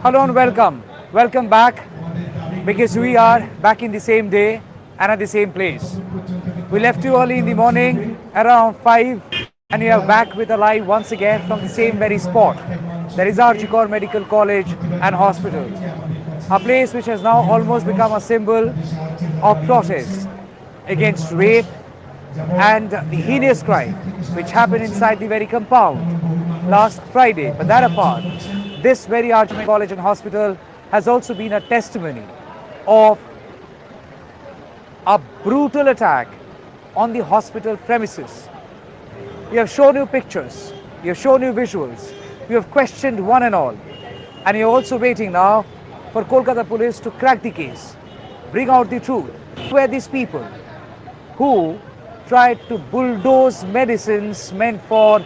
Hello and welcome. Welcome back because we are back in the same day and at the same place. We left you early in the morning around 5 and we are back with a live once again from the same very spot. That is Archicor Medical College and Hospital. A place which has now almost become a symbol of protest against rape and the heinous crime which happened inside the very compound last Friday. But that apart, this very Archicor College and Hospital has also been a testimony of a brutal attack on the hospital premises. We have shown you pictures, we have shown you visuals, we have questioned one and all, and you're also waiting now for Kolkata police to crack the case, bring out the truth. Who were these people who tried to bulldoze medicines meant for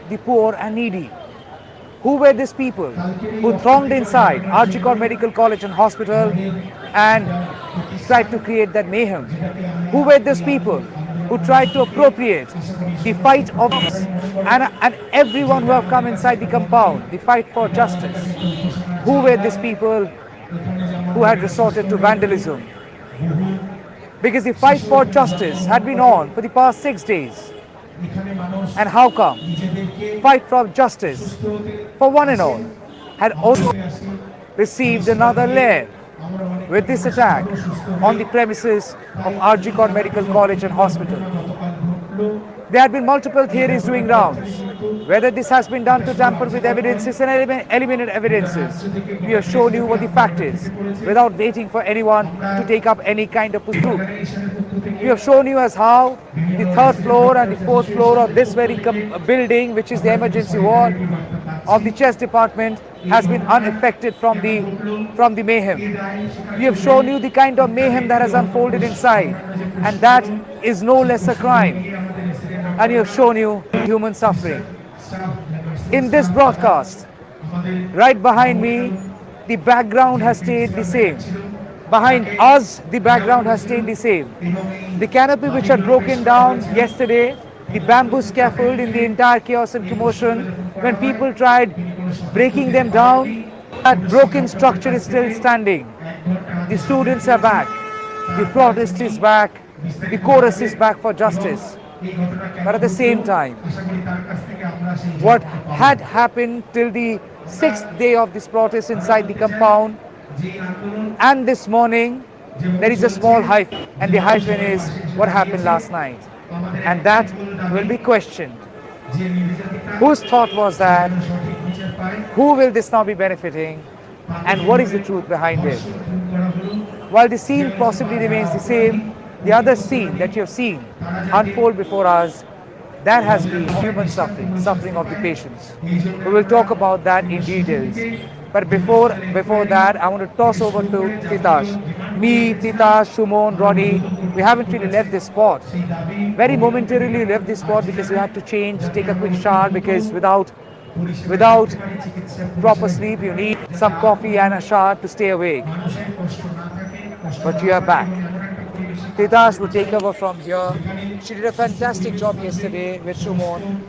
the poor and needy? Who were these people who thronged inside Archicor Medical College and Hospital and tried to create that mayhem? Who were these people who tried to appropriate the fight of and everyone who have come inside the compound, the fight for justice? Who were these people who had resorted to vandalism? Because the fight for justice had been on for the past 6 days. And how come? Fight for justice for one and all had also received another layer with this attack on the premises of Archicor Medical College and Hospital. There had been multiple theories doing rounds, whether this has been done to tamper with evidences and eliminate evidences. We have shown you what the fact is, without waiting for anyone to take up any kind of proof. We have shown you as how the third floor and the fourth floor of this very building, which is the emergency ward of the chest department, has been unaffected from the mayhem. We have shown you the kind of mayhem that has unfolded inside, and that is no less a crime. And we have shown you human suffering. In this broadcast, right behind me, the background has stayed the same. Behind us, the background has stayed the same. The canopy which had broken down yesterday, the bamboo scaffold in the entire chaos and commotion, when people tried breaking them down, that broken structure is still standing. The students are back. The protest is back. The chorus is back for justice. But at the same time, what had happened till the 6th day of this protest inside the compound, and this morning, there is a small hyphen, and the hyphen is what happened last night. And that will be questioned. Whose thought was that? Who will this now be benefiting? And what is the truth behind it? While the scene possibly remains the same, the other scene that you have seen unfold before us, that has been human suffering, suffering of the patients. We will talk about that in details. But before that, I want to toss over to Titash. Me, Titash, Shumon, Ronnie, we haven't really left this spot. Very momentarily left this spot because we had to change, take a quick shower, because without proper sleep, you need some coffee and a shower to stay awake. But you are back. Titash will take over from here. She did a fantastic job yesterday with Shumon.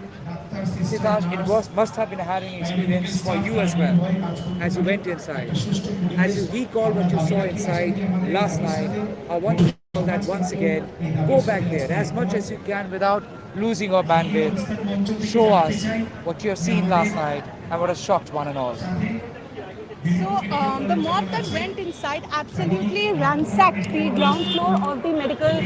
Titash, it must have been a harrowing experience for you as well, as you went inside. As you recall what you saw inside last night, I want you to recall that once again. Go back there as much as you can without losing your bandwidth. Show us what you have seen last night and what has shocked one and all. So the mob that went inside absolutely ransacked the ground floor of the medical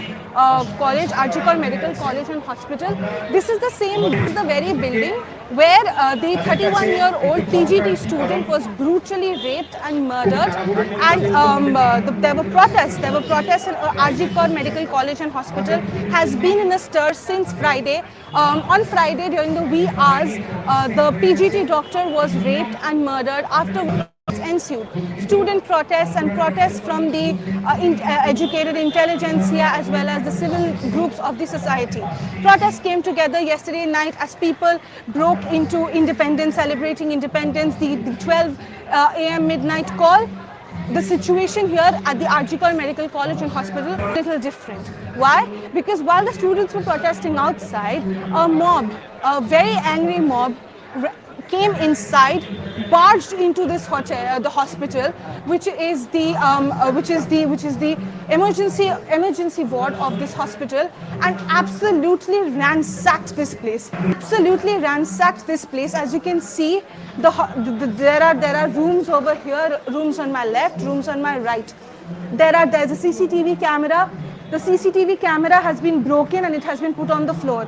college, Archicor Medical College and Hospital. This is the very building where the 31-year-old PGT student was brutally raped and murdered. And there were protests. There were protests in Archicor Medical College and Hospital has been in a stir since Friday. On Friday during the wee hours, the PGT doctor was raped and murdered. After ensued student protests and protests from the educated intelligentsia as well as the civil groups of the society. Protests came together yesterday night as people broke into independence, celebrating independence, the 12 a.m. midnight call. The situation here at the Archicor Medical College and Hospital is a little different. Why? Because while the students were protesting outside, a mob, a very angry mob, came inside, barged into this hotel, the hospital, which is the emergency ward of this hospital, and absolutely ransacked this place. Absolutely ransacked this place. As you can see, there are rooms over here, rooms on my left, rooms on my right. There's a CCTV camera. The CCTV camera has been broken and it has been put on the floor.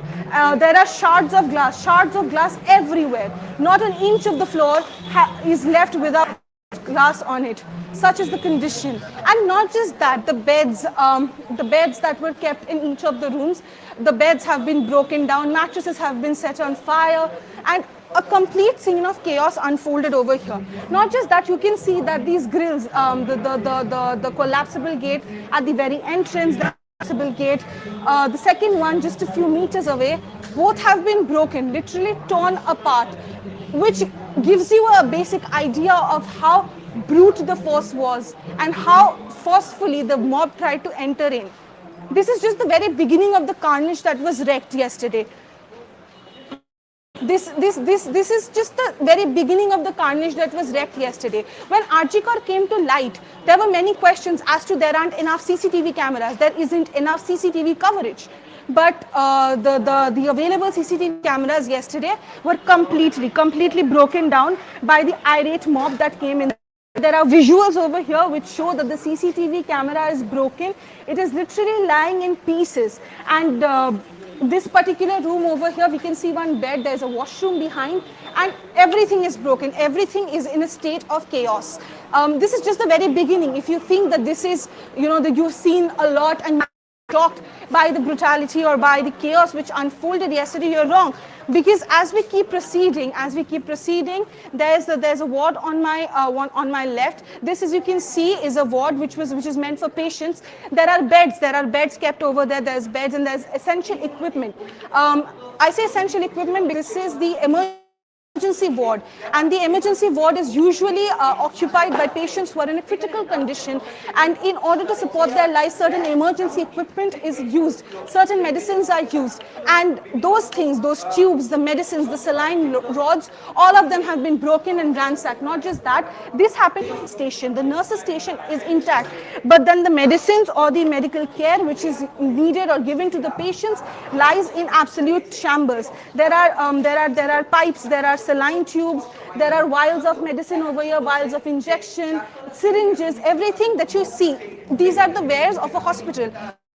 There are shards of glass everywhere. Not an inch of the floor is left without glass on it. Such is the condition. And not just that, the beds that were kept in each of the rooms, the beds have been broken down, mattresses have been set on fire, and a complete scene of chaos unfolded over here. Not just that, you can see that these grills, the collapsible gate at the very entrance, the collapsible gate, the second one just a few meters away, both have been broken, literally torn apart, which gives you a basic idea of how brute the force was and how forcefully the mob tried to enter in. This is just the very beginning of the carnage that was wreaked yesterday. This is just the very beginning of the carnage that was wreaked yesterday. When RG came to light, there were many questions as to there aren't enough CCTV cameras, there isn't enough CCTV coverage. But the available CCTV cameras yesterday were completely broken down by the irate mob that came in. There are visuals over here which show that the CCTV camera is broken. It is literally lying in pieces. And this particular room over here, we can see one bed, there's a washroom behind, and everything is broken. Everything is in a state of chaos. This is just the very beginning. If you think that this is, that you've seen a lot and shocked by the brutality or by the chaos which unfolded yesterday, you're wrong. Because as we keep proceeding, there's a ward on my left. This, as you can see, is a ward which is meant for patients. There are beds kept over there. There's beds and there's essential equipment. I say essential equipment because this is the emergency ward, and the emergency ward is usually occupied by patients who are in a critical condition, and in order to support their lives, certain emergency equipment is used, certain medicines are used, and those things, those tubes, the medicines, the saline rods, all of them have been broken and ransacked. Not just that, this happened at the station. The nurse's station is intact, but then the medicines or the medical care which is needed or given to the patients lies in absolute shambles. There are pipes, there are saline tubes, there are vials of medicine over here, vials of injection, syringes, everything that you see. These are the wares of a hospital.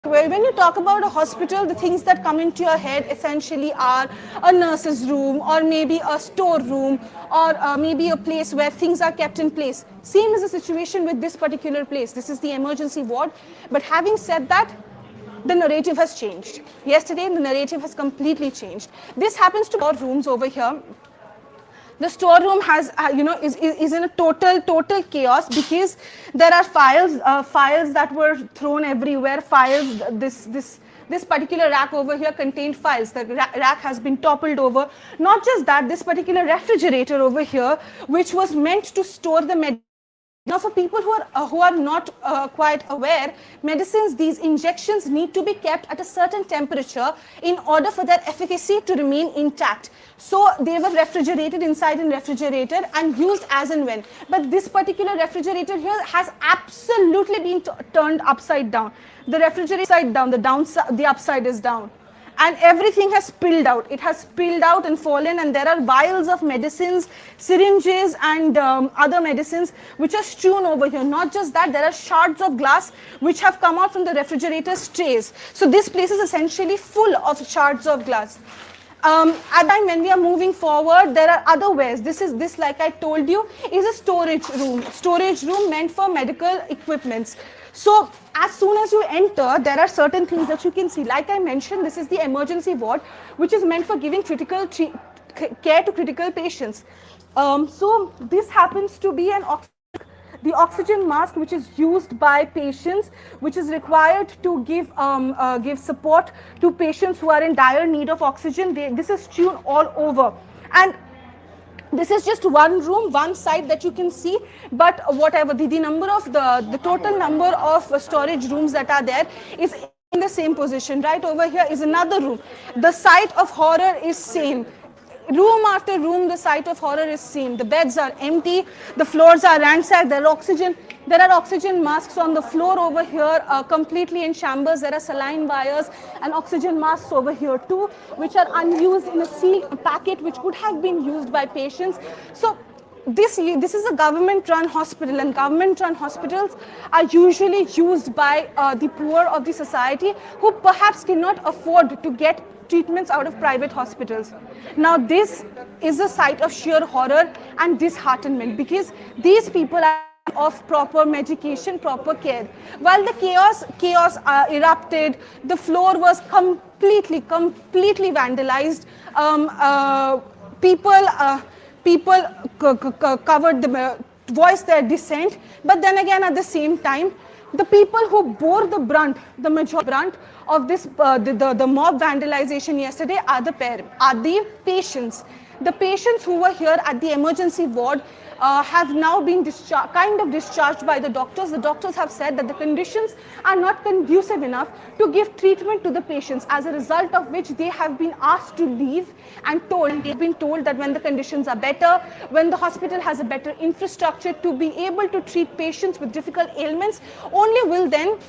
When you talk about a hospital, the things that come into your head essentially are a nurse's room, or maybe a store room, or maybe a place where things are kept in place. Same is the situation with this particular place. This is the emergency ward. But having said that, the narrative has changed. Yesterday, the narrative has completely changed. This happens to our rooms over here. The storeroom has, is in a total chaos because there are files that were thrown everywhere. Files. This particular rack over here contained files. The rack has been toppled over. Not just that, this particular refrigerator over here, which was meant to store the medicine. Now, for people who are not quite aware, medicines, these injections need to be kept at a certain temperature in order for their efficacy to remain intact. So they were refrigerated inside a refrigerator and used as and when. But this particular refrigerator here has absolutely been turned upside down. The refrigerator is upside down, the upside is down. And everything has spilled out. It has spilled out and fallen, and there are vials of medicines, syringes, and other medicines which are strewn over here. Not just that, there are shards of glass which have come out from the refrigerator's trays. So this place is essentially full of shards of glass. At the time when we are moving forward, there are other wares. This, like I told you, is a storage room meant for medical equipments. So as soon as you enter, there are certain things that you can see. Like I mentioned, this is the emergency ward, which is meant for giving critical care to critical patients. So this happens to be the oxygen mask which is used by patients, which is required to give support to patients who are in dire need of oxygen. This is strewn all over. And this is just one room, one side that you can see, but whatever, the number of the total number of storage rooms that are there is in the same position. Right over here is another room. The site of horror is same. room after room, the sight of horror is seen. The beds are empty, the floors are ransacked, there are oxygen masks on the floor over here, completely in shambles. There are saline wires and oxygen masks over here too, which are unused in a sealed packet, which could have been used by patients. So this is a government-run hospital, and government-run hospitals are usually used by the poor of the society who perhaps cannot afford to get treatments out of private hospitals. Now this is a sight of sheer horror and disheartenment, because these people are of proper medication, proper care. While the chaos erupted, the floor was completely vandalized. People covered voiced their dissent, but then again, at the same time, the people who bore the major brunt of this the mob vandalization yesterday are the patients. The patients who were here at the emergency ward have now been discharged by the doctors. The doctors have said that the conditions are not conducive enough to give treatment to the patients, as a result of which they have been asked to leave and they've been told that when the conditions are better, when the hospital has a better infrastructure to be able to treat patients with difficult ailments, only will then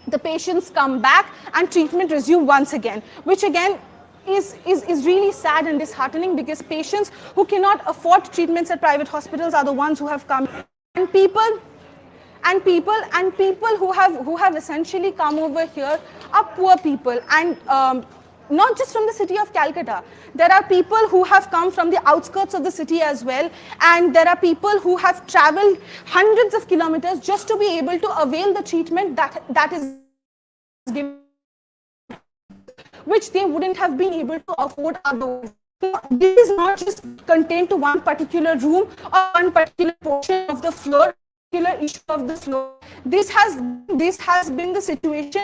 the patients come back and treatment resume once again, which again is really sad and disheartening, because patients who cannot afford treatments at private hospitals are the ones who have come, and people who have essentially come over here are poor people, and not just from the city of Calcutta. There are people who have come from the outskirts of the city as well, and there are people who have traveled hundreds of kilometers just to be able to avail the treatment that is given, which they wouldn't have been able to afford otherwise. So this is not just contained to one particular room or one particular portion of the floor, particular issue of the floor. This has been the situation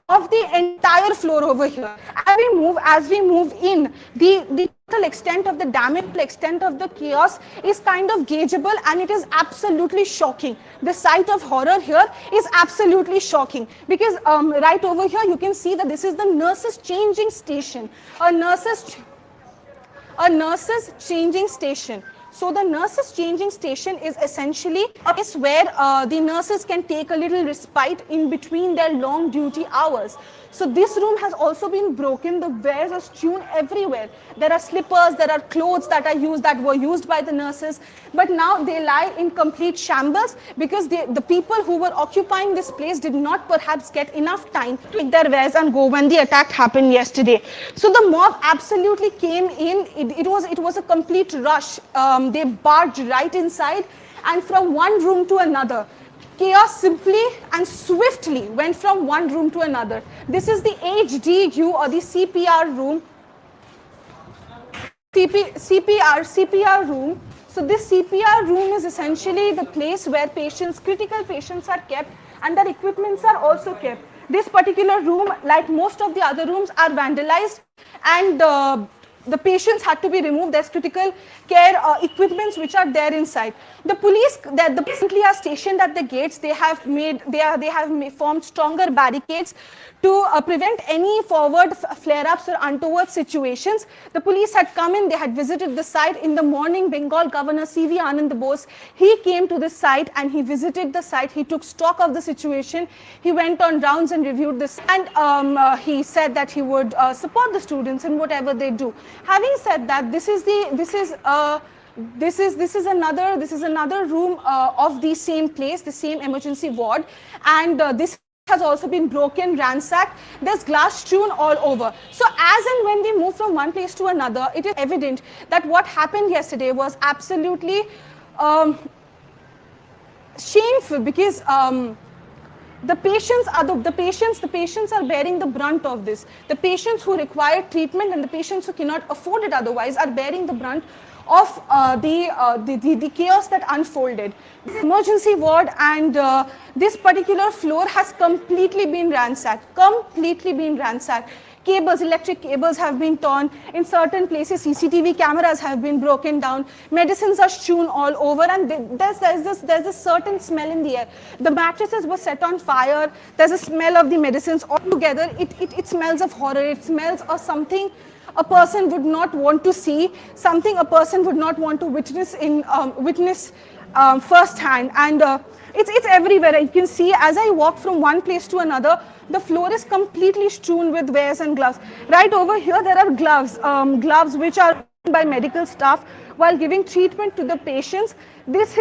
of the entire floor over here. As we move in, the total extent of the damage, the extent of the chaos is kind of gaugeable, and it is absolutely shocking. The sight of horror here is absolutely shocking, because right over here you can see that this is the nurses changing station. A nurses changing station. So the nurses changing station is essentially a place where the nurses can take a little respite in between their long duty hours. So this room has also been broken. The wares are strewn everywhere. There are slippers, there are clothes that were used by the nurses, but now they lie in complete shambles, because the people who were occupying this place did not perhaps get enough time to take their wares and go when the attack happened yesterday. So the mob absolutely came in. It was a complete rush. They barged right inside, and from one room to another, chaos simply and swiftly went from one room to another. This is the HDU, or the CPR room. CPR room. So this CPR room is essentially the place where critical patients are kept, and their equipments are also kept. This particular room, like most of the other rooms, are vandalized, and the patients had to be removed. There's critical care equipments which are there inside. The police recently are stationed at the gates. They have formed stronger barricades to prevent any forward flare-ups or untoward situations. The police had come in. They had visited the site in the morning. Bengal Governor C.V. Anand Bose, he came to this site and he visited the site. He took stock of the situation. He went on rounds and reviewed this, and he said that he would support the students in whatever they do. Having said that, this is another room of the same place, the same emergency ward, and this has also been broken, ransacked. There's glass strewn all over. So as and when we move from one place to another, it is evident that what happened yesterday was absolutely shameful, because the patients are bearing the brunt of this. The patients who require treatment and the patients who cannot afford it otherwise are bearing the brunt of the chaos that unfolded. This emergency ward and this particular floor has completely been ransacked. Cables, electric cables have been torn. In certain places, CCTV cameras have been broken down. Medicines are strewn all over, and there's a certain smell in the air. The mattresses were set on fire. There's a smell of the medicines all together. It smells of horror. It smells of something a person would not want to see, something a person would not want to witness in witness firsthand. And it's everywhere. You can see as I walk from one place to another, the floor is completely strewn with wares and gloves. Right over here, there are gloves which are worn by medical staff while giving treatment to the patients. This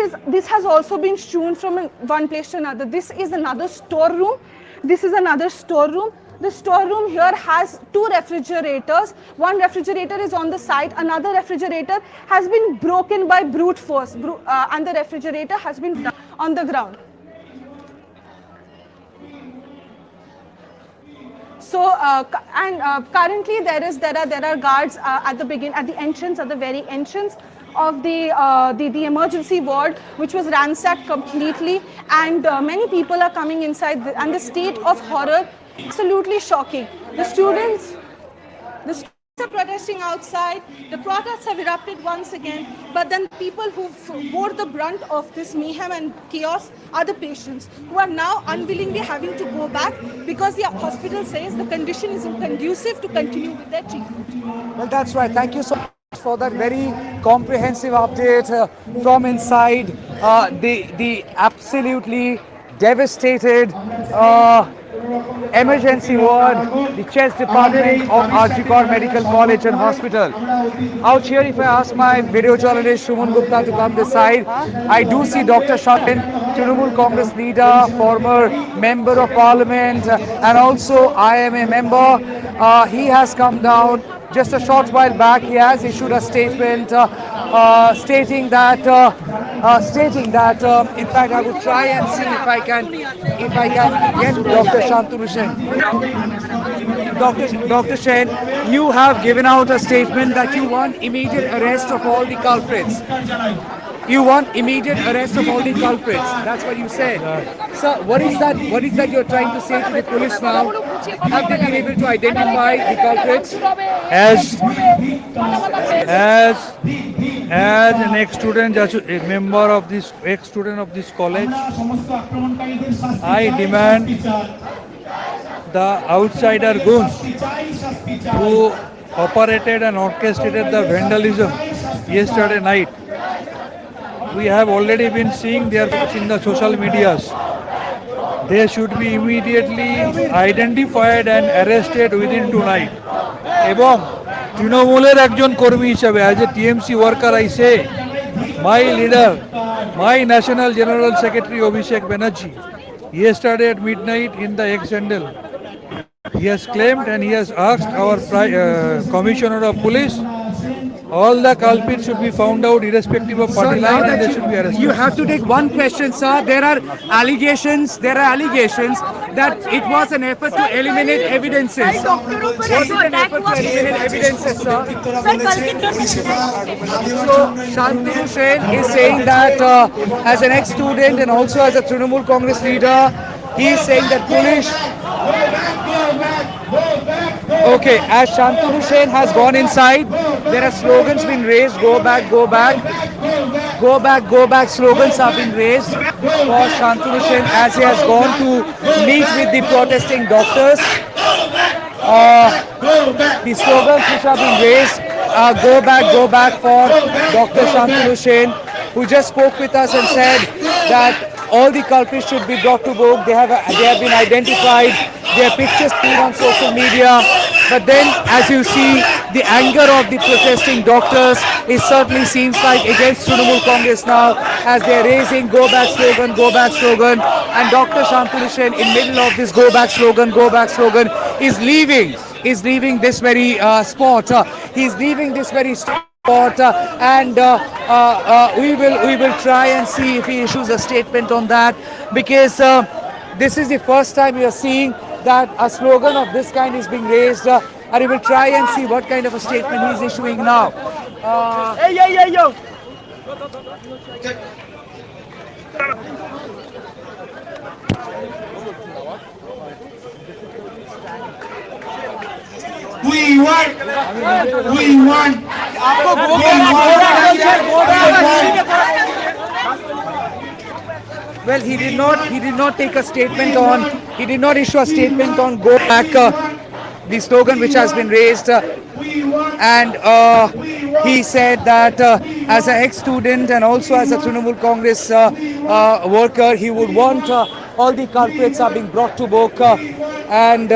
has also been strewn from one place to another. This is another storeroom. This is another storeroom. The storeroom here has two refrigerators. One refrigerator is on the side. Another refrigerator has been broken by brute force, and the refrigerator has been on the ground. So currently there are guards at the entrance, at the very entrance of the emergency ward, which was ransacked completely, and many people are coming inside, and the state of horror, absolutely shocking. The students are protesting outside. The protests have erupted once again, but then people who bore the brunt of this mayhem and chaos are the patients, who are now unwillingly having to go back because the hospital says the condition isn't conducive to continue with their treatment. Well, that's right. Thank you so much for that very comprehensive update from inside the absolutely devastated emergency ward, the chest department of Arjikar Medical College and Hospital. Out here, if I ask my video journalist Shuman Gupta to come this side, I do see Dr. Shahin, Trinamool Congress leader, former member of parliament, and also IMA member. He has come down just a short while back. He has issued a statement stating that in fact I would try and see if I can get Dr. Shantanu Sen. Dr. Sen, you have given out a statement that you want immediate arrest of all the culprits. You want immediate arrest of all the culprits. That's what you said. Sir, what is that you're trying to say to the police now? Have they been able to identify the culprits? As an ex-student, as a member of this ex-student of this college, I demand the outsider goons who operated and orchestrated the vandalism yesterday night. We have already been seeing their in the social medias. They should be immediately identified and arrested within tonight. এবং তৃণমূলের একজন কর্মী হিসাবে as a TMC worker I say my leader my national general secretary Abhishek Banerjee yesterday at midnight in the ex-handle he has claimed and he has asked our commissioner of police all the culprits should be found out irrespective of party line and they should be arrested. You have to take one question, sir. There are allegations that it was an effort to eliminate evidences. Was it an effort to eliminate evidences, sir? So Shantanu Sen is saying that as an ex-student and also as a Trinamool Congress leader, he is saying that police. Okay, as Shantanu Sen has gone inside, there are slogans being raised, go back, go back. Go back, go back slogans have been raised for Shantanu Sen as he has gone to meet with the protesting doctors. The slogans which have been raised are go back for Dr. Shantanu Sen, who just spoke with us and said that all the culprits should be brought to book. They have been identified. Their pictures seen on social media. But then, as you see, the anger of the protesting doctors, it certainly seems like against Trinamool Congress now, as they are raising go back slogan, and Dr. Shantanu Sen, in middle of this go back slogan, is leaving this very spot. He's leaving this very spot, and we will try and see if he issues a statement on that, because this is the first time we are seeing that a slogan of this kind is being raised, and we will try and see what kind of a statement he's issuing now. Hey, yo! We want. Well, he did not take a statement on. He did not issue a statement on go back. The slogan which has been raised. and he said that as an ex-student and also as a Trinamool Congress worker, he would want all the culprits are being brought to book and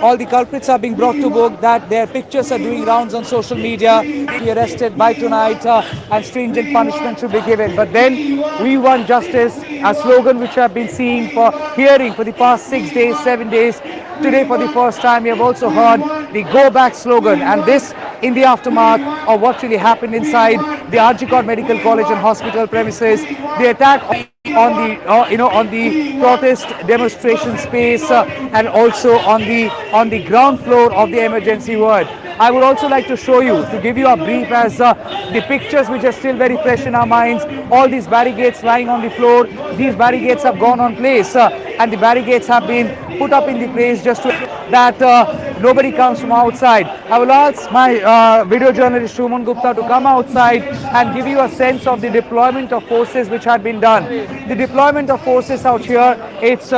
all the culprits are being brought to book, that their pictures are doing rounds on social media, be arrested by tonight and stringent punishment should be given. But then we want justice, a slogan which I've been hearing for the past 6 days, 7 days. Today for the first time we have also heard the go back slogan, and this in the aftermath of what really happened inside the Arjikot Medical College and Hospital premises, the attack on the on the protest demonstration space and also on the ground floor of the emergency ward. I would also like to show you, to give you a brief as the pictures which are still very fresh in our minds, all these barricades lying on the floor. These barricades have gone on place and the barricades have been put up in the place just to that nobody comes from outside. I will ask my video journalist Shuman Gupta to come outside and give you a sense of the deployment of forces which had been done. The deployment of forces out here, it's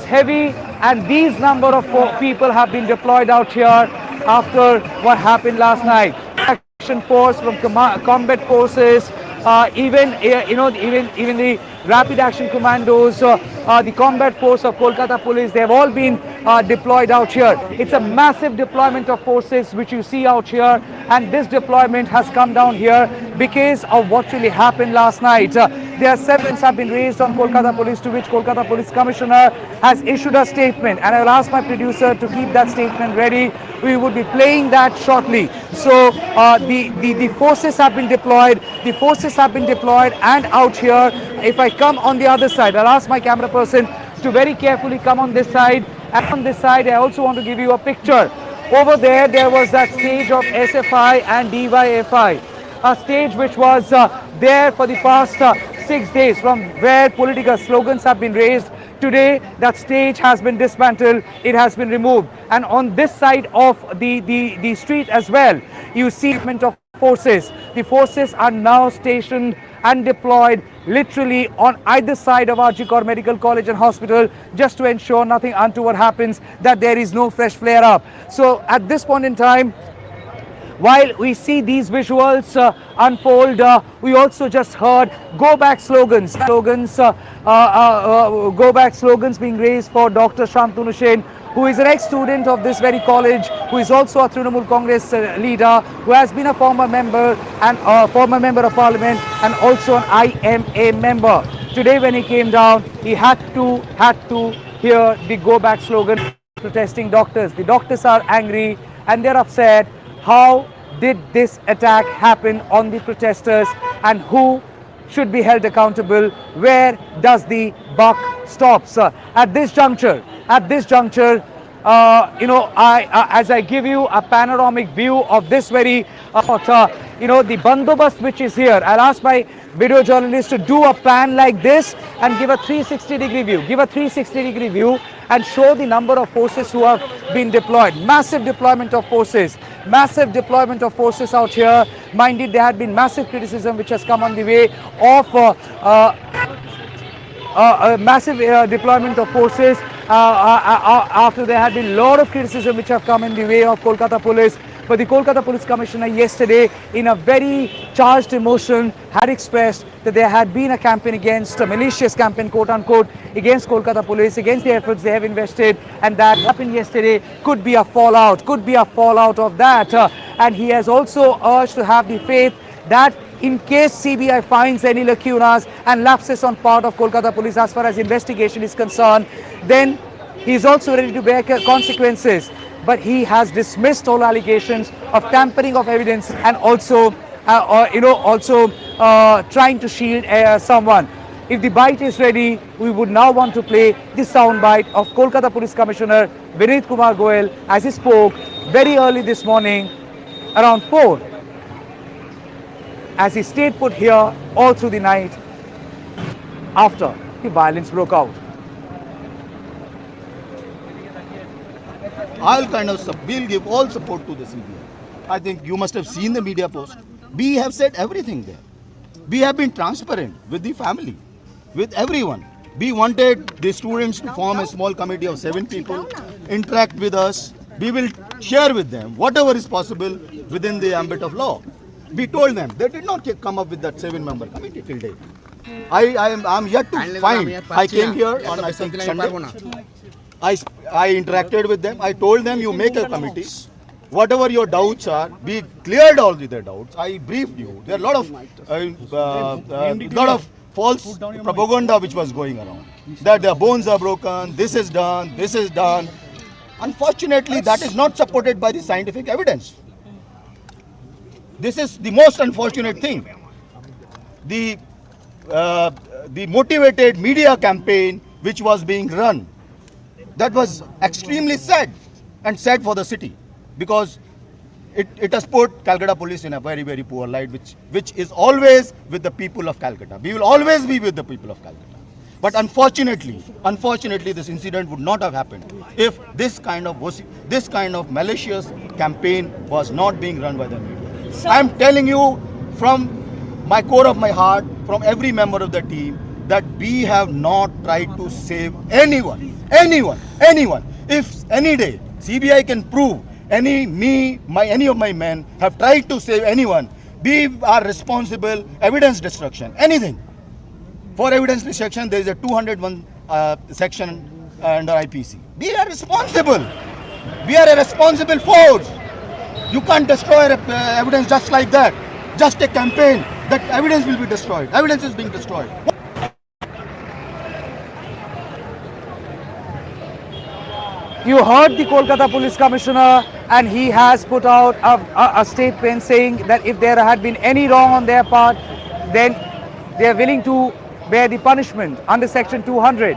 heavy, and these number of people have been deployed out here after what happened last night. Action force from combat forces, even the rapid action commandos, the combat force of Kolkata police, they have all been deployed out here. It's a massive deployment of forces which you see out here, and this deployment has come down here because of what really happened last night. There are several have been raised on Kolkata police, to which Kolkata police commissioner has issued a statement, and I will ask my producer to keep that statement ready. We would be playing that shortly. So the forces have been deployed. The forces have been deployed and out here. If I come on the other side, I'll ask my camera person to very carefully come on this side. And on this side, I also want to give you a picture. Over there, there was that stage of SFI and DYFI, a stage which was there for the past 6 days, from where political slogans have been raised. Today, that stage has been dismantled, it has been removed. And on this side of the street as well, you see movement of forces. The forces are now stationed and deployed literally on either side of Arjikot Medical College and Hospital, just to ensure nothing untoward happens, that there is no fresh flare up. So at this point in time, while we see these visuals unfold, we also just heard go back slogans, go back slogans being raised for Dr. Shantanu Sen, who is an ex-student of this very college, who is also a Trinamool Congress leader, who has been a former member and former member of parliament, and also an IMA member. Today when he came down, he had to hear the go back slogan protesting doctors. The doctors are angry and they're upset. How did this attack happen on the protesters, and who should be held accountable? Where does the buck stops? At this juncture, as I give you a panoramic view of this very, the bandobast which is here, I'll ask my video journalist to do a pan like this and give a 360-degree view. Give a 360-degree view and show the number of forces who have been deployed. Massive deployment of forces. Massive deployment of forces out here. Mind it, there had been massive criticism which has come on the way of a massive deployment of forces after there had been a lot of criticism which have come in the way of Kolkata police. But the Kolkata police commissioner yesterday, in a very charged emotion, had expressed that there had been a campaign against, a malicious campaign, quote unquote, against Kolkata police, against the efforts they have invested, and that happened yesterday could be a fallout of that. And he has also urged to have the faith that in case CBI finds any lacunas and lapses on part of Kolkata police as far as investigation is concerned, then he is also ready to bear consequences. But he has dismissed all allegations of tampering of evidence and also, trying to shield someone. If the bite is ready, we would now want to play the sound bite of Kolkata Police Commissioner Vineet Kumar Goel as he spoke very early this morning, around 4, as he stayed put here all through the night after the violence broke out. We'll give all support to the CBI. I think you must have seen the media post. We have said everything there. We have been transparent with the family, with everyone. We wanted the students to form a small committee of 7 people, interact with us, We will share with them whatever is possible within the ambit of law. We told them. They did not come up with that 7-member committee till date. I'm yet to find. I came here on, I think, Sunday. I interacted with them. I told them, you make a committee. Whatever your doubts are, we cleared all their doubts. I briefed you. There are a lot of false propaganda which was going around. That their bones are broken, this is done, this is done. Unfortunately, that is not supported by the scientific evidence. This is the most unfortunate thing. The motivated media campaign which was being run, that was extremely sad and sad for the city, because it has put Calcutta police in a very, very poor light, which is always with the people of Calcutta. We will always be with the people of Calcutta. But unfortunately, this incident would not have happened if this kind of malicious campaign was not being run by the media. I am telling you from my core of my heart, from every member of the team, that we have not tried to save anyone. If any day CBI can prove any of my men have tried to save anyone, we are responsible. Evidence destruction, anything. For evidence destruction, there is a 201 section under IPC. We are responsible. We are a responsible force. You can't destroy evidence just like that. Just a campaign that evidence will be destroyed. Evidence is being destroyed. You heard the Kolkata Police Commissioner, and he has put out a statement saying that if there had been any wrong on their part, then they are willing to bear the punishment under Section 200.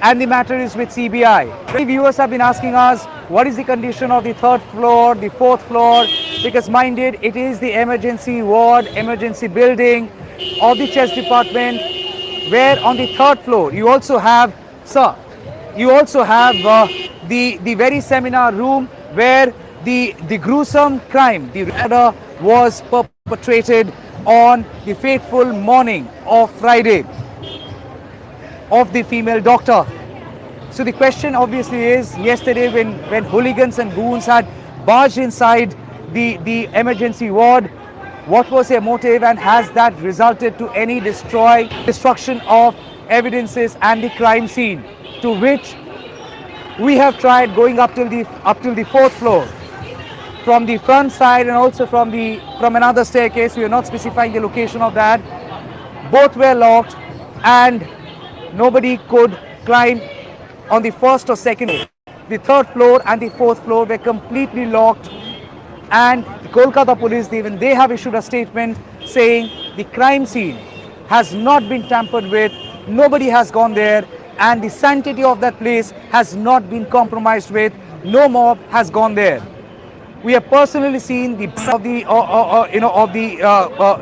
And the matter is with CBI. Many viewers have been asking us, what is the condition of the 3rd floor, the 4th floor? Because minded, it is the emergency ward, emergency building of the chest department, where on the 3rd floor you also have, sir, you also have the very seminar room where the gruesome crime, the murder, was perpetrated on the fateful morning of Friday of the female doctor. So the question obviously is, yesterday when hooligans and goons had barged inside the emergency ward, what was their motive, and has that resulted to any destruction of evidences and the crime scene, to which we have tried going up till the 4th floor. From the front side and also from another staircase. We are not specifying the location of that. Both were locked and nobody could climb on the 1st or 2nd. The 3rd floor and the 4th floor were completely locked, and the Kolkata police, even they have issued a statement saying the crime scene has not been tampered with, nobody has gone there, and the sanctity of that place has not been compromised with, no mob has gone there. We have personally seen the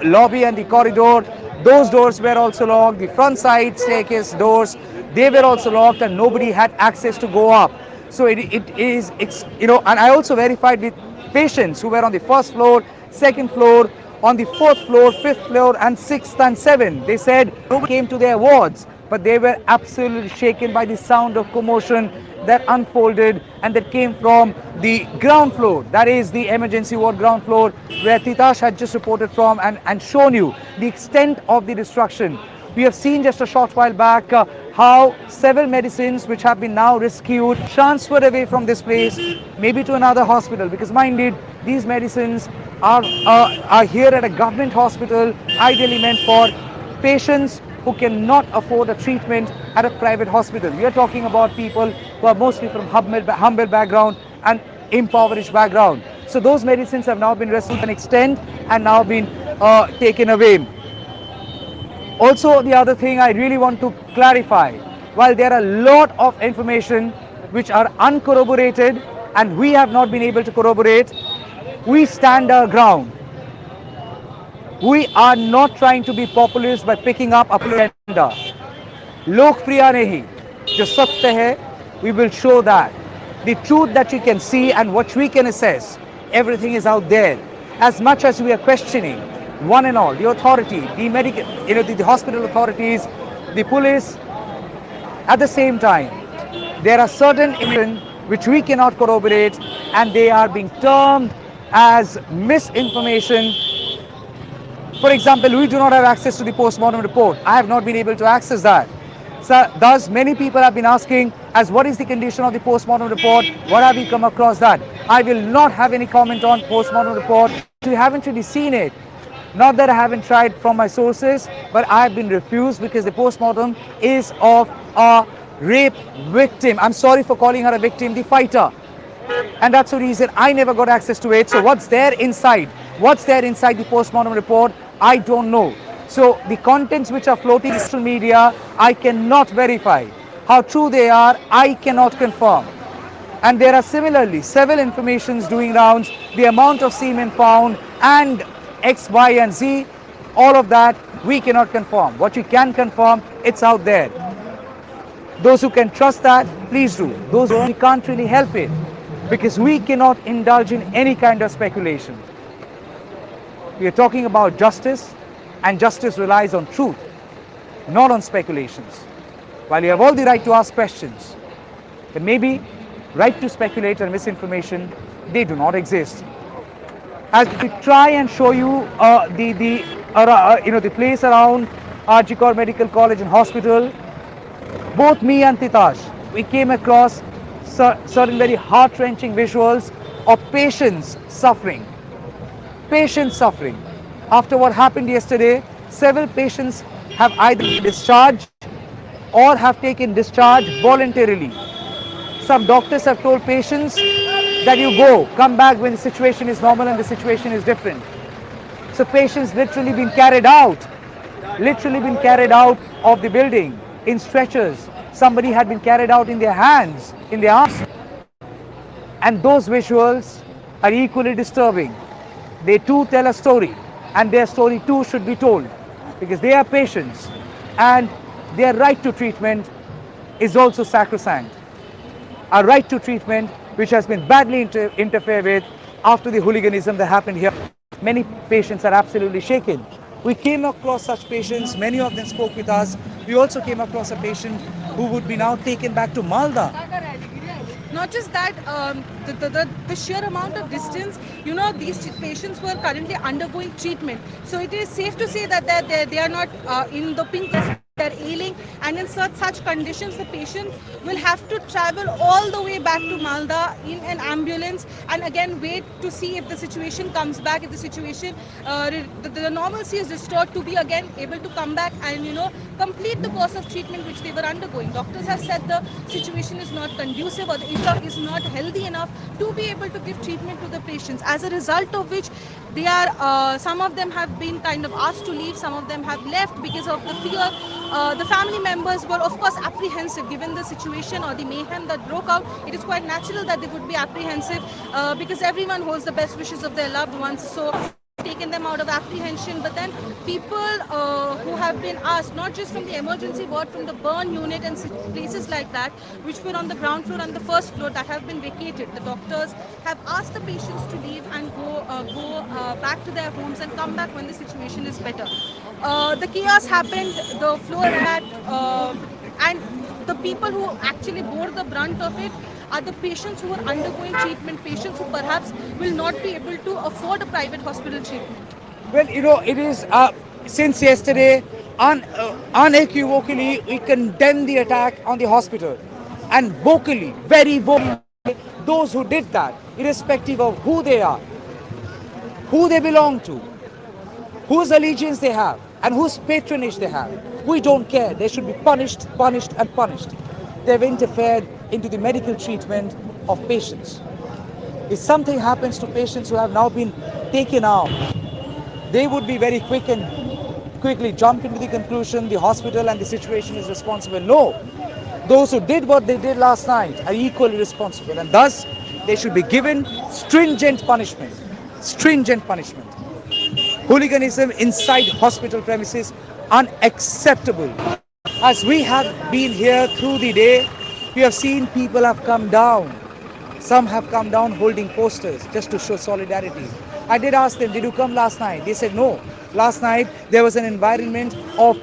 lobby and the corridor. Those doors were also locked. The front side staircase doors, they were also locked, and nobody had access to go up. So and I also verified with patients who were on the 1st floor, 2nd floor, on the 4th floor, 5th floor, and 6th and 7th. They said nobody came to their wards, but they were absolutely shaken by the sound of commotion that unfolded and that came from the ground floor, that is the emergency ward ground floor, where Titash had just reported from and shown you the extent of the destruction. We have seen just a short while back how several medicines which have been now rescued, transferred away from this place, maybe to another hospital, because minded, these medicines are here at a government hospital, ideally meant for patients who cannot afford a treatment at a private hospital. We are talking about people who are mostly from humble background and impoverished background. So those medicines have now been rescued to an extent and now been taken away. Also, the other thing I really want to clarify, while there are a lot of information which are uncorroborated and we have not been able to corroborate, we stand our ground. We are not trying to be populist by picking up a agenda. Lokpriya nahi, jo satya hai, we will show that. The truth that you can see and what we can assess, everything is out there. As much as we are questioning one and all, the authority, the medical, the hospital authorities, the police, at the same time, there are certain which we cannot corroborate, and they are being termed as misinformation. For example, we do not have access to the post-mortem report. I have not been able to access that. So, thus, many people have been asking as what is the condition of the post-mortem report? What have you come across that? I will not have any comment on post-mortem report. We haven't really seen it. Not that I haven't tried from my sources, but I have been refused because the post-mortem is of a rape victim. I'm sorry for calling her a victim, the fighter. And that's the reason I never got access to it. So what's there inside? What's there inside the post-mortem report? I don't know. So the contents which are floating in social media, I cannot verify. How true they are, I cannot confirm. And there are similarly several informations doing rounds, the amount of semen found and X, Y and Z, all of that we cannot confirm. What we can confirm, it's out there. Those who can trust that, please do. Those who we can't really help it because we cannot indulge in any kind of speculation. We are talking about justice, and justice relies on truth, not on speculations. While you have all the right to ask questions, but maybe right to speculate and misinformation, they do not exist. As we try and show you the place around RG Medical College and Hospital, both me and Titash, we came across certain very heart-wrenching visuals of patients suffering. Patients suffering. After what happened yesterday, several patients have either been discharged or have taken discharge voluntarily. Some doctors have told patients that you go, come back when the situation is normal and the situation is different. So patients literally been carried out of the building in stretchers. Somebody had been carried out in their hands, in their arms. And those visuals are equally disturbing. They too tell a story, and their story too should be told because they are patients and their right to treatment is also sacrosanct. A right to treatment which has been badly interfered with after the hooliganism that happened here. Many patients are absolutely shaken. We came across such patients, many of them spoke with us. We also came across a patient who would be now taken back to Malda. Not just that, the sheer amount of distance, these patients were currently undergoing treatment. So it is safe to say that they are not in the pink list. They're ailing, and in such conditions the patient will have to travel all the way back to Malda in an ambulance and again wait to see if the situation comes back, if the situation the normalcy is restored, to be again able to come back and complete the course of treatment which they were undergoing. Doctors have said the situation is not conducive or the area is not healthy enough to be able to give treatment to the patients, as a result of which they are some of them have been kind of asked to leave, some of them have left because of the fear. The family members were of course apprehensive given the situation or the mayhem that broke out. It is quite natural that they would be apprehensive because everyone holds the best wishes of their loved ones. So taken them out of apprehension, but then people who have been asked, not just from the emergency ward, from the burn unit and places like that, which were on the ground floor and the first floor, that have been vacated. The doctors have asked the patients to leave and go back to their homes and come back when the situation is better. The chaos happened, the floor had, and the people who actually bore the brunt of it are the patients who are undergoing treatment, patients who perhaps will not be able to afford a private hospital treatment. Well, it is since yesterday, unequivocally, we condemn the attack on the hospital, and vocally, very vocally, those who did that, irrespective of who they are, who they belong to, whose allegiance they have, and whose patronage they have. We don't care. They should be punished, punished, and punished. They've interfered into the medical treatment of patients. If something happens to patients who have now been taken out, they would be very quick and quickly jump into the conclusion the hospital and the situation is responsible. No, those who did what they did last night are equally responsible, and thus they should be given stringent punishment. Stringent punishment. Hooliganism inside hospital premises, unacceptable. As we have been here through the day, we have seen people have come down. Some have come down holding posters just to show solidarity. I did ask them, did you come last night? They said no. Last night there was an environment of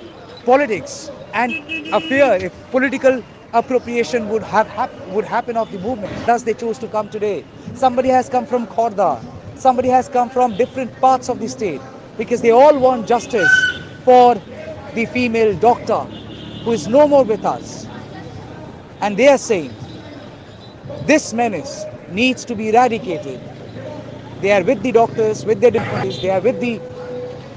politics and a fear, a political appropriation would happen of the movement. Thus they chose to come today. Somebody has come from Khorda, somebody has come from different parts of the state, because they all want justice for the female doctor who is no more with us. And they are saying this menace needs to be eradicated. They are with the doctors, with their difficulties, they are with the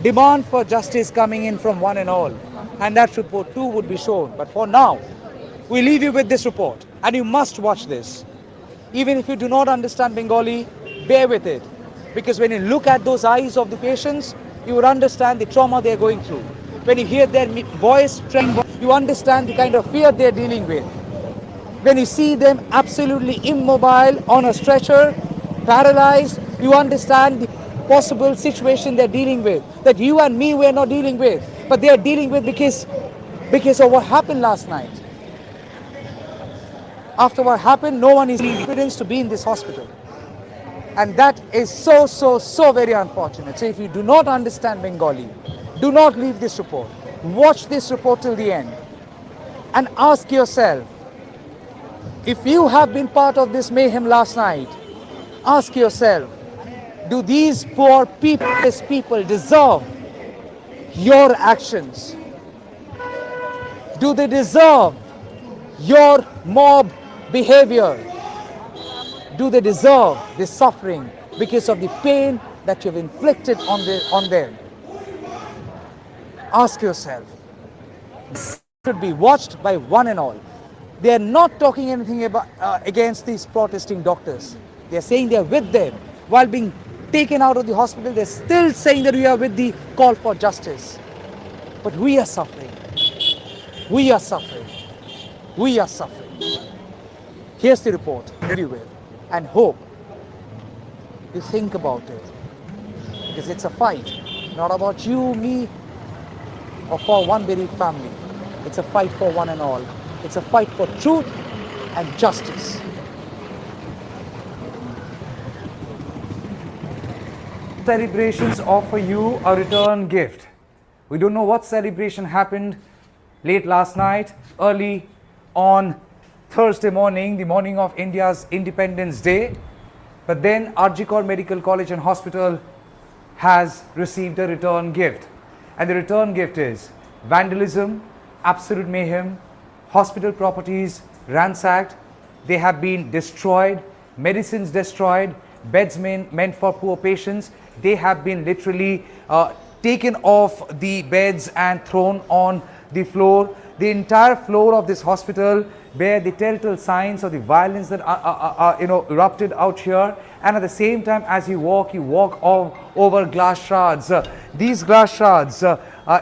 demand for justice coming in from one and all. And that report too would be shown. But for now, we leave you with this report, and you must watch this. Even if you do not understand Bengali, bear with it. Because when you look at those eyes of the patients, you would understand the trauma they are going through. When you hear their voice tremble, you understand the kind of fear they are dealing with. When you see them absolutely immobile on a stretcher, paralyzed, you understand the possible situation they're dealing with, that you and me were not dealing with, but they are dealing with because of what happened last night. After what happened, no one is confident to be in this hospital. And that is so very unfortunate. So if you do not understand Bengali, do not leave this report. Watch this report till the end and ask yourself, if you have been part of this mayhem last night, ask yourself, do these poor people, these people deserve your actions? Do they deserve your mob behavior? Do they deserve this suffering because of the pain that you've inflicted on them? Ask yourself. This should be watched by one and all. They are not talking anything about, against these protesting doctors. They are saying they are with them. While being taken out of the hospital, they're still saying that we are with the call for justice. But we are suffering. We are suffering. We are suffering. Here's the report. Review it and hope you think about it. Because it's a fight. Not about you, me, or for one very family. It's a fight for one and all. It's a fight for truth and justice. Celebrations offer you a return gift. We don't know what celebration happened late last night, early on Thursday morning, the morning of India's Independence Day. But then Arjikor Medical College and Hospital has received a return gift. And the return gift is vandalism, absolute mayhem, hospital properties ransacked, they have been destroyed, medicines destroyed, beds meant for poor patients, they have been literally taken off the beds and thrown on the floor. The entire floor of this hospital bear the telltale signs of the violence that are erupted out here. And at the same time, as you walk over glass shards. These glass shards,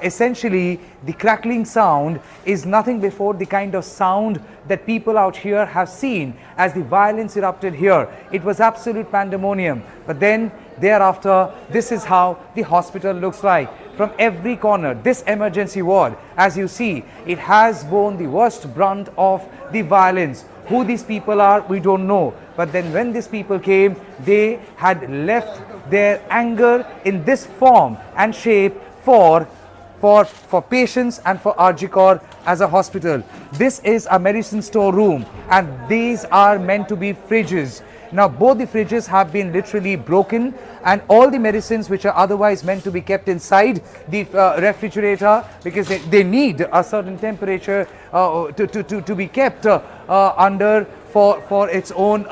essentially the crackling sound is nothing before the kind of sound that people out here have seen as the violence erupted here. It was absolute pandemonium. But then thereafter, this is how the hospital looks like. From every corner, this emergency ward, as you see, it has borne the worst brunt of the violence. Who these people are, we don't know. But then when these people came, they had left their anger in this form and shape for patients and for Arjikor as a hospital. This is a medicine storeroom and these are meant to be fridges. Now both the fridges have been literally broken and all the medicines which are otherwise meant to be kept inside the refrigerator, because they need a certain temperature to be kept under for its own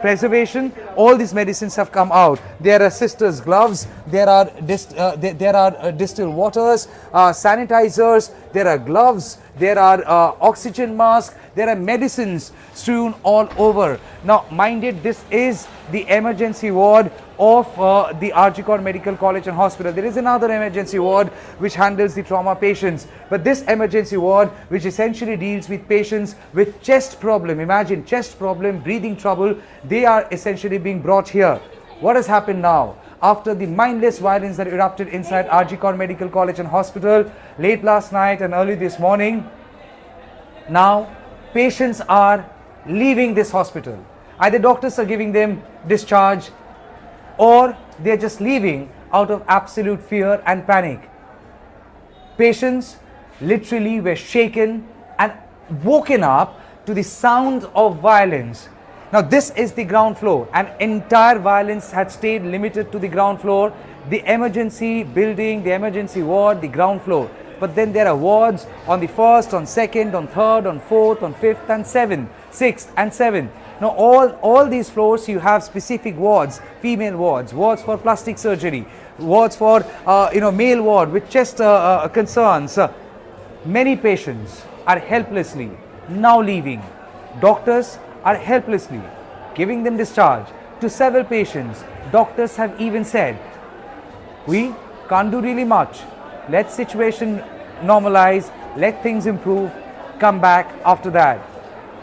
preservation. All these medicines have come out. There are sisters' gloves, there are distilled waters, sanitizers, there are gloves, there are oxygen masks, there are medicines strewn all over. Now, mind it, this is the emergency ward of the Arjikor Medical College and Hospital. There is another emergency ward which handles the trauma patients. But this emergency ward, which essentially deals with patients with chest problem, imagine chest problem, breathing trouble, they are essentially being brought here. What has happened now? After the mindless violence that erupted inside Arjikor Medical College and Hospital late last night and early this morning, now patients are leaving this hospital. Either doctors are giving them discharge or they are just leaving out of absolute fear and panic. Patients literally were shaken and woken up to the sound of violence. Now this is the ground floor, and entire violence had stayed limited to the ground floor, the emergency building, the emergency ward, the ground floor. But then there are wards on the first, on second, on third, on fourth, on fifth and seventh, sixth and seventh. Now all these floors you have specific wards, female wards, wards for plastic surgery, wards for male ward with chest concerns. Many patients are helplessly now leaving. Doctors are helplessly giving them discharge. To several patients, doctors have even said, we can't do really much. Let situation normalize, let things improve, come back after that.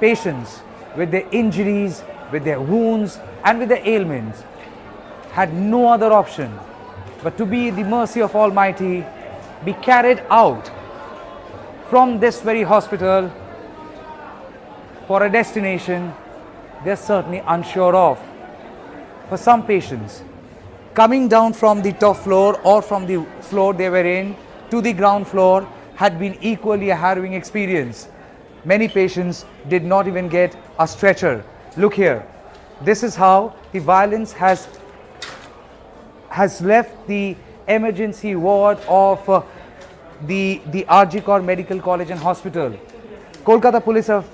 Patients with their injuries, with their wounds and with their ailments had no other option but to be the mercy of Almighty, be carried out from this very hospital for a destination they're certainly unsure of. For some patients, coming down from the top floor or from the floor they were in to the ground floor had been equally a harrowing experience. Many patients did not even get a stretcher. Look here. This is how the violence has left the emergency ward of the RG Kar Medical College and Hospital. Kolkata police have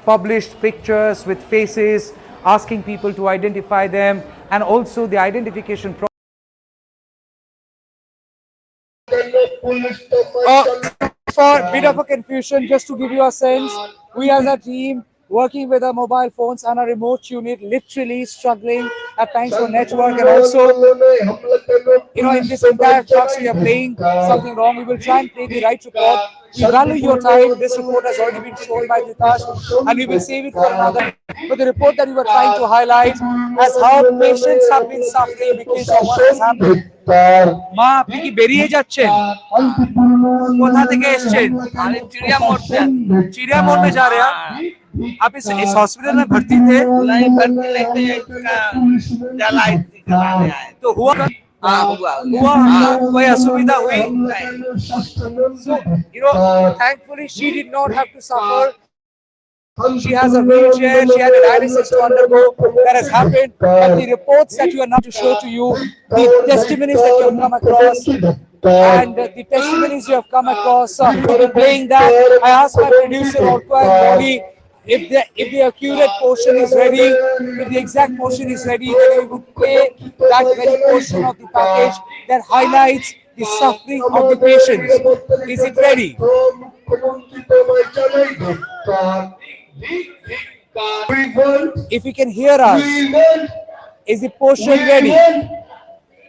published pictures with faces, asking people to identify them, and also the identification process. For a bit of a confusion, just to give you a sense, we as a team working with our mobile phones and a remote unit, literally struggling at times for network, and also in this entire flux we are playing something wrong. We will try and play the right report. We value your time. This report has already been shown by Ditash and we will save it for another. But the report that we were trying to highlight as how patients have been suffering because of what has happened. মা আপনি কি বেরিয়ে যাচ্ছেন কোথা থেকে এসেছেন चिड़िया मोड़ में जा रहे हैं आप इस हॉस्पिटल में भर्ती थे नहीं भर्ती नहीं थे इसका एलआईसी कराने आए तो हुआ कोई असुविधा हुई so thankfully she did not have to suffer. She has a wheelchair, she had a dialysis to undergo. That has happened. But the reports that you are now to show to you, the testimonies that you have come across, and the testimonies you have come across, we'll be playing that. I asked my producer, Orko and Modi, if the accurate portion is ready, if the exact portion is ready, then we would play that very portion of the package that highlights the suffering of the patients. Is it ready? If you can hear us, is the portion ready?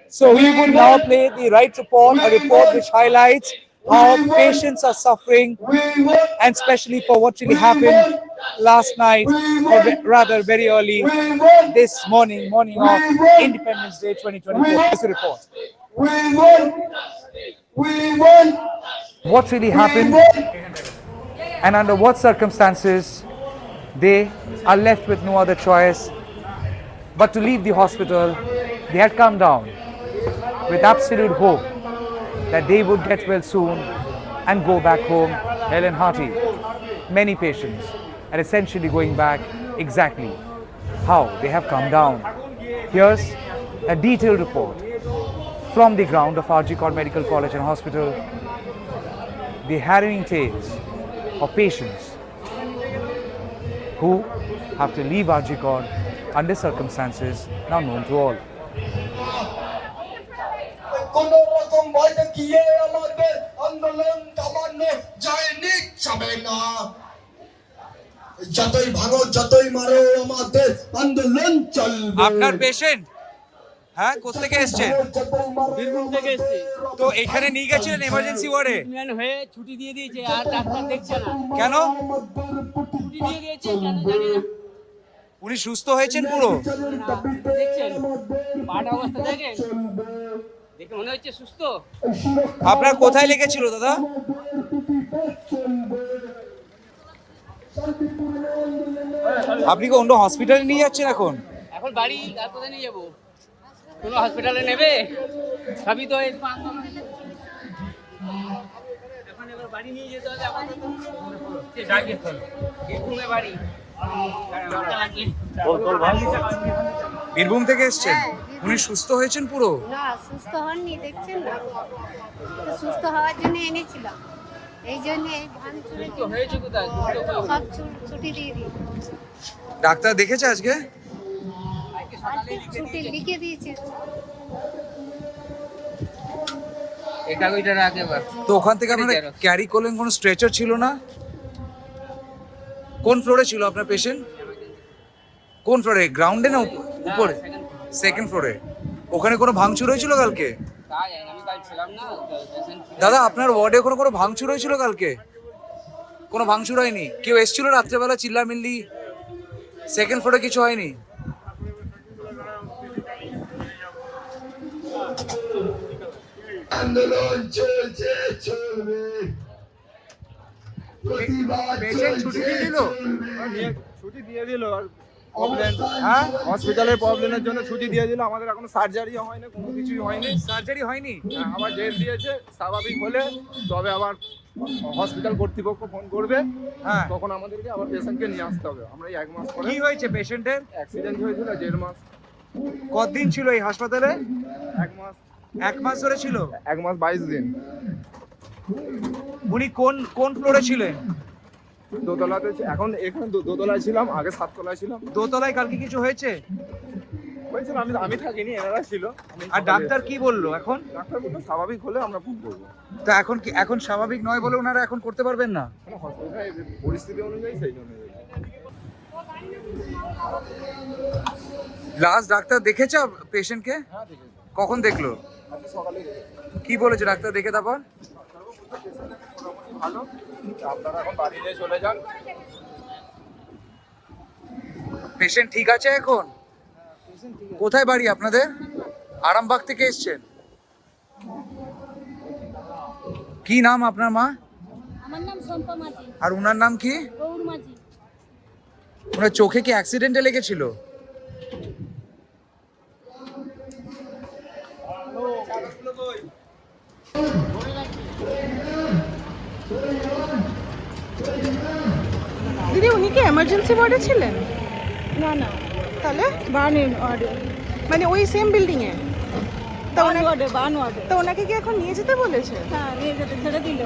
So we will now play the right report, a report which highlights how patients are suffering, and especially for what really happened last night, or rather very early this morning of Independence Day 2024. This is the report. What really happened and under what circumstances they are left with no other choice but to leave the hospital. They had come down with absolute hope that they would get well soon and go back home hale and hearty. Many patients are essentially going back exactly how they have come down. Here's a detailed report from the ground of RG Kar Medical College and Hospital. The harrowing tales of patients who have to leave RG Kar under circumstances now known to all. কোনো রকম ভয় দেখিয়ে আমাদের আন্দোলন থামানো যায়নি যাবে না যতই ভাঙো যতই মারো আমাদের আন্দোলন চলবে আপনার পেশেন্ট হ্যাঁ কোথা থেকে এসেছেন বীরভূম থেকে এসেছি তো এখানে নিয়ে গেছিলেন এমার্জেন্সি ওয়ার্ডে ম্যান হয়ে ছুটি দিয়ে দিয়েছে আর ডাক্তার দেখছে না কেন ছুটি দিয়ে দিয়েছে কেন জানি না উনি সুস্থ হয়েছেন পুরো দেখছেন পাটা অবস্থা দেখে দেখে মনে হচ্ছে সুস্থ আপনার কোথায় লেগেছিল দাদা আপনি কি অন্য হসপিটালে নিয়ে যাচ্ছেন এখন এখন বাড়ি আর কোথায় নিয়ে যাবো কোনো হসপিটালে নেবে সবই তো এই এখন এবার বাড়ি নিয়ে যেতে হবে আপাতত। বীরভূমে বাড়ি। বীরভূম থেকে এসছেন? উনি সুস্থ হয়েছেন পুরো? না সুস্থ হননি, দেখছেন না, তো সুস্থ হওয়ার জন্য এনেছিলাম, এই জন্য এই ভাঙচুরে তো হয়েছে কোথায়? সব ছুটি দিয়ে দিই, ডাক্তার দেখেছে আজকে? ছুটি লিখে দিয়েছে। এই কাগজটা রাখ এবার। তো ওখান থেকে আপনারা ক্যারি করলেন, কোনো স্ট্রেচার ছিল না? কোন ফ্লোরে ছিল আপনার পেশেন্ট? কোন ফ্লোরে, গ্রাউন্ডে না উপরে? সেকেন্ড ফ্লোরে। ওখানে কোনো ভাঙচুর হয়েছিল কালকে? তা জানি না, আমি কাল ছিলাম না, পেশেন্ট ছিল। দাদা আপনার ওয়ার্ডে কোনো ভাঙচুর হয়েছিল কালকে? কোনো ভাঙচুর হয়নি? কেউ এসেছিল রাত্রেবেলা চিল্লামিল্লি? সেকেন্ড ফ্লোরে কিছু হয়নি? আন্দোলন চলছে চলবে, প্রতিবাদ পেশেন্ট ছুটি দিয়ে দিল? ছুটি দিয়ে দিল আর প্রবলেম, হ্যাঁ হসপিটালের প্রবলেমের জন্য ছুটি দিয়ে দিল। আমাদের এখনো সার্জারিও হয়নি, কোনো কিছুই হয়নি। সার্জারি হয়নি? আবার ডেট দিয়েছে, স্বাভাবিক হলে তবে আবার হসপিটাল কর্তৃপক্ষ ফোন করবে, হ্যাঁ। তখন আমাদেরকে আবার পেশেন্টকে নিয়ে আসতে হবে। আমরা এই 1 মাস পরে, কি হয়েছে পেশেন্টের? অ্যাক্সিডেন্ট হয়েছিল 1.5 মাস। কতদিন ছিল এই হাসপাতালে? 1 মাস, 1 মাস ধরে ছিল? 1 মাস 22 দিন। উনি কোন ফ্লোরে ছিলেন? দোতলাতে এখন এখানে দোতলায় ছিলাম, আগে 7 তলায় ছিলাম। দোতলায় কালকে কিছু হয়েছে? হয়েছিল, আমি থাকিনি, এনারা ছিল। আর ডাক্তার কি বললো এখন? ডাক্তার বললো স্বাভাবিক হলে আমরা ফোন করবো। তা এখন স্বাভাবিক নয় বলে ওনারা এখন করতে পারবেন না? হসপিটালের পরিস্থিতি অনুযায়ী সেই অনুযায়ী। লাস্ট ডাক্তার দেখেছে পেশেন্টকে? হ্যাঁ দেখেছি, কখন দেখলো? আজকে সকালে দেখেছি। কি বলেছে ডাক্তার দেখে তারপর? ভালো, আপনারা এখন বাড়ি নিয়ে চলে যান। পেশেন্ট ঠিক আছে এখন? কোথায় বাড়ি আপনাদের? আরামবাগ থেকে এসছেন? কি নাম আপনার মা? আমার নাম শম্পা মাঝি। আর উনার নাম কি? গৌর মাঝি। ওনার চোখে কি অ্যাক্সিডেন্টে লেগেছিল? দিদি উনি কি এমার্জেন্সি ওয়ার্ডে ছিলেন? না না, তাহলে বার্ন ওয়ার্ডে, মানে ওই সেম বিল্ডিং এ? তা বার্ন ওয়ার্ডে। ওনাকে কি এখন নিয়ে যেতে বলেছে? হ্যাঁ নিয়ে যেতে ছেড়ে দিল।